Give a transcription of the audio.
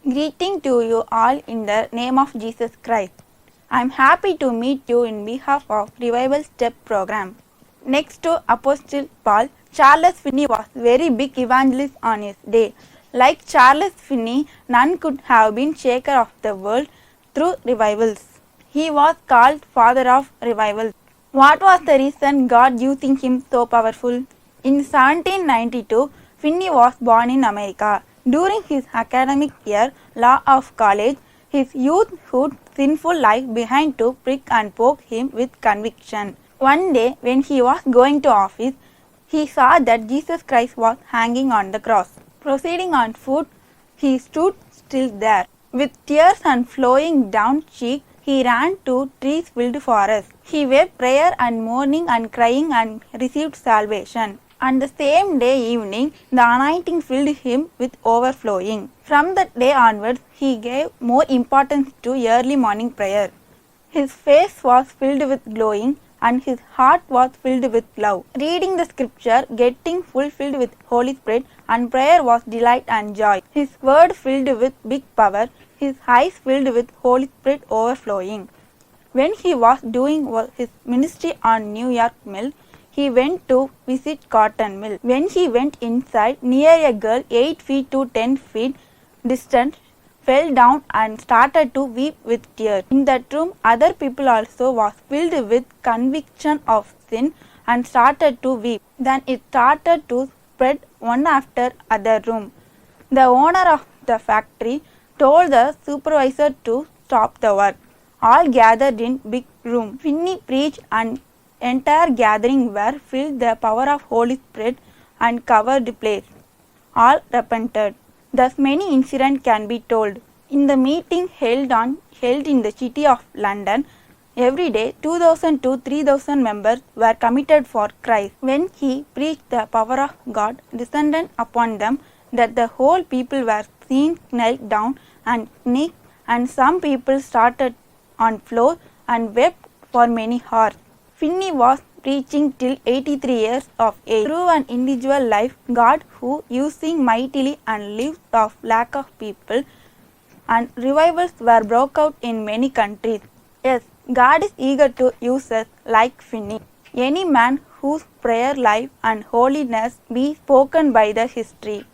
Greeting to you all in the name of Jesus Christ. I am happy to meet you in behalf of Revival Step program. Next to Apostle Paul, Charles Finney was very big evangelist on his day. Like Charles Finney, none could have been shaker of the world through revivals. He was called father of revivals. What was the reason God using him so powerful? In 1792, Finney was born in America. During his academic year, law of college, his youthhood sinful life began to prick and poke him with conviction. One day, when he was going to office, he saw that Jesus Christ was hanging on the cross. Proceeding on foot, he stood still there. With tears and flowing down cheek, he ran to trees-filled forest. He wept prayer and mourning and crying and received salvation. On the same day evening, the anointing filled him with overflowing. From that day onwards, he gave more importance to early morning prayer. His face was filled with glowing and his heart was filled with love. Reading the scripture, getting fulfilled with Holy Spirit, and prayer was delight and joy. His word filled with big power, his eyes filled with Holy Spirit overflowing. When he was doing his ministry on New York Mill, he went to visit Cotton Mill. When he went inside, near a girl 8 feet to 10 feet distant fell down and started to weep with tears. In that room, other people also was filled with conviction of sin and started to weep. Then it started to spread one after other room. The owner of the factory told the supervisor to stop the work. All gathered in big room. Finney preached and entire gathering were filled the power of Holy Spirit and covered the place. All repented. Thus many incidents can be told. In the meeting held in the city of London, every day 2,000 to 3,000 members were committed for Christ. When he preached, the power of God descended upon them, that the whole people were seen knelt down and kneeled, and some people started on floor and wept for many hours. Finney was preaching till 83 years of age. Through an individual life, God who using mightily and lives of lack of people, and revivals were broke out in many countries. Yes, God is eager to use us like Finney. Any man whose prayer life and holiness be spoken by the history.